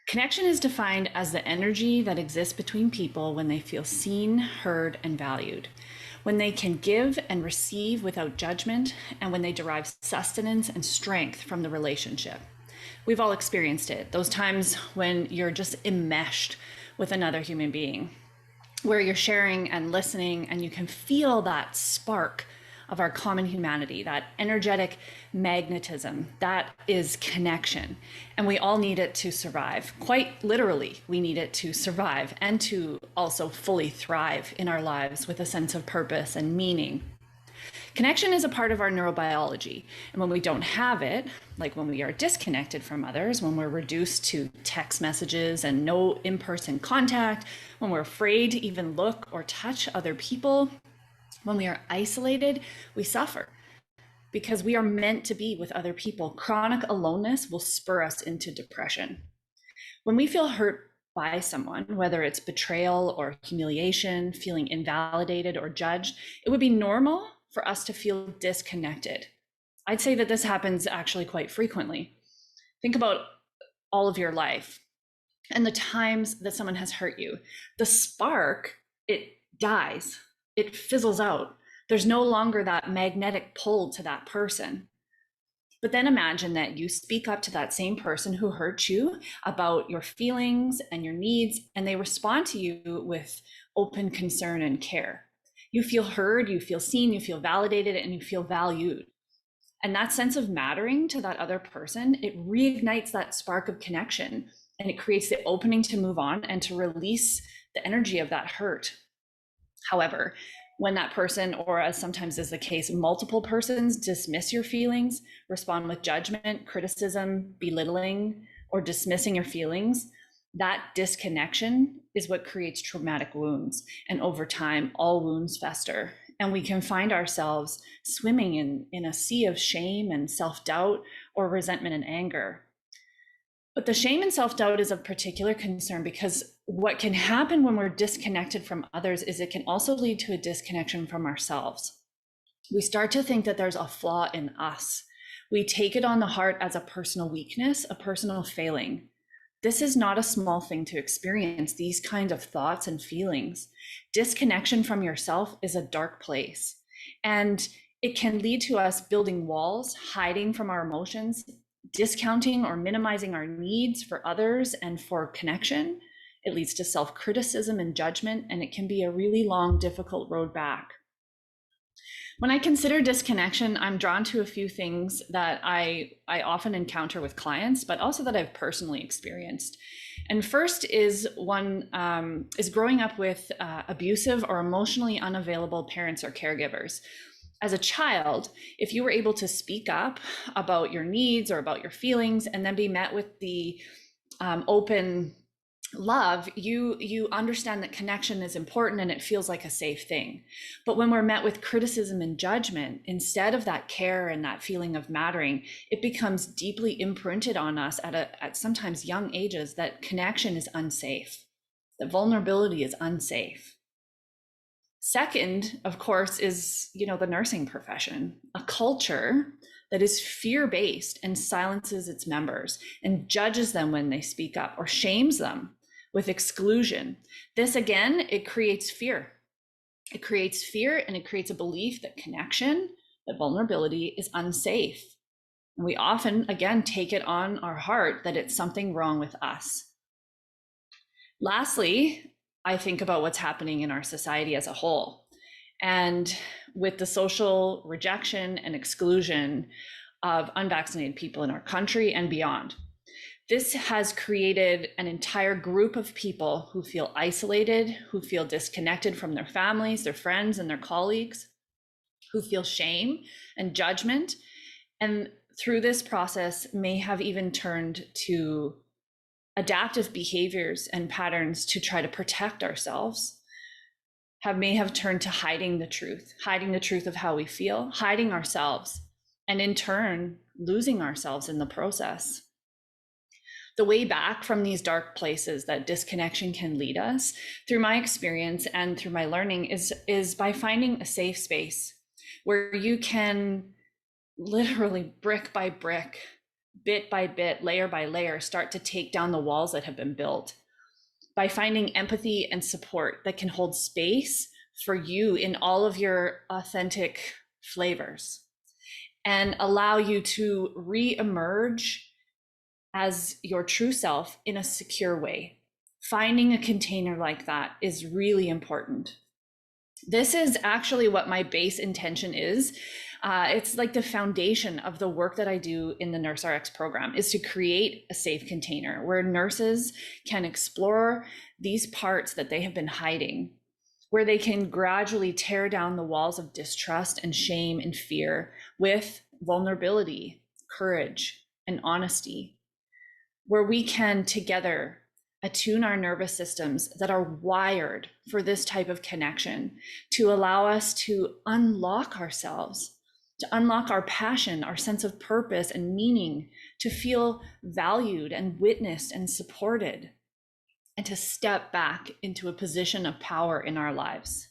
Connection is defined as the energy that exists between people when they feel seen, heard, and valued, when they can give and receive without judgment, and when they derive sustenance and strength from the relationship. We've all experienced it, those times when you're just enmeshed with another human being, where you're sharing and listening, and you can feel that spark of our common humanity, that energetic magnetism. That is connection. And we all need it to survive. Quite literally, we need it to survive and to also fully thrive in our lives with a sense of purpose and meaning. Connection is a part of our neurobiology. And when we don't have it, like when we are disconnected from others, when we're reduced to text messages and no in-person contact, when we're afraid to even look or touch other people, when we are isolated, we suffer because we are meant to be with other people. Chronic aloneness will spur us into depression. When we feel hurt by someone, whether it's betrayal or humiliation, feeling invalidated or judged, it would be normal for us to feel disconnected. I'd say that this happens actually quite frequently. Think about all of your life and the times that someone has hurt you. The spark, it dies. It fizzles out. There's no longer that magnetic pull to that person. But then imagine that you speak up to that same person who hurt you about your feelings and your needs, and they respond to you with open concern and care. You feel heard, you feel seen, you feel validated, and you feel valued. And that sense of mattering to that other person, it reignites that spark of connection, and it creates the opening to move on and to release the energy of that hurt. However, when that person, or as sometimes is the case, multiple persons dismiss your feelings, respond with judgment, criticism, belittling, or dismissing your feelings, that disconnection is what creates traumatic wounds. And over time, all wounds fester. And we can find ourselves swimming in a sea of shame and self-doubt or resentment and anger. But the shame and self-doubt is of particular concern because what can happen when we're disconnected from others is it can also lead to a disconnection from ourselves. We start to think that there's a flaw in us. We take it on the heart as a personal weakness, a personal failing. This is not a small thing to experience, these kinds of thoughts and feelings. Disconnection from yourself is a dark place, and it can lead to us building walls, hiding from our emotions, discounting or minimizing our needs for others and for connection. It leads to self-criticism and judgment, and it can be a really long, difficult road back. When I consider disconnection, I'm drawn to a few things that I often encounter with clients, but also that I've personally experienced. And first is growing up with abusive or emotionally unavailable parents or caregivers. As a child, if you were able to speak up about your needs or about your feelings and then be met with the open love, you understand that connection is important and it feels like a safe thing. But when we're met with criticism and judgment, instead of that care and that feeling of mattering, it becomes deeply imprinted on us at sometimes young ages that connection is unsafe, that vulnerability is unsafe. Second, of course, is, the nursing profession, a culture that is fear-based and silences its members and judges them when they speak up or shames them with exclusion. This, again, it creates fear. It creates fear and it creates a belief that connection, that vulnerability is unsafe. And we often, again, take it on our heart that it's something wrong with us. Lastly, I think about what's happening in our society as a whole. And with the social rejection and exclusion of unvaccinated people in our country and beyond, this has created an entire group of people who feel isolated, who feel disconnected from their families, their friends, and their colleagues, who feel shame and judgment. And through this process may have even turned to adaptive behaviors and patterns to try to protect ourselves, may have turned to hiding the truth of how we feel, hiding ourselves, and in turn, losing ourselves in the process. The way back from these dark places that disconnection can lead us, through my experience and through my learning, is by finding a safe space where you can literally brick by brick bit by bit, layer by layer, start to take down the walls that have been built by finding empathy and support that can hold space for you in all of your authentic flavors and allow you to re-emerge as your true self in a secure way. Finding a container like that is really important. This is actually what my base intention is. It's like the foundation of the work that I do in the NurseRx program is to create a safe container where nurses can explore these parts that they have been hiding, where they can gradually tear down the walls of distrust and shame and fear with vulnerability, courage, and honesty, where we can together attune our nervous systems that are wired for this type of connection to allow us to unlock ourselves, to unlock our passion, our sense of purpose and meaning, to feel valued and witnessed and supported, and to step back into a position of power in our lives.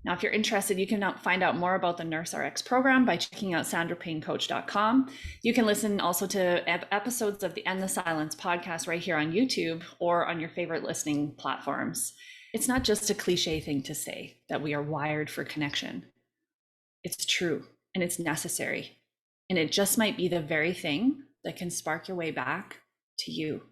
Now, if you're interested, you can find out more about the NurseRx program by checking out sandrapaynecoach.com. You can listen also to episodes of the End the Silence podcast right here on YouTube or on your favorite listening platforms. It's not just a cliche thing to say that we are wired for connection. It's true and it's necessary. And it just might be the very thing that can spark your way back to you.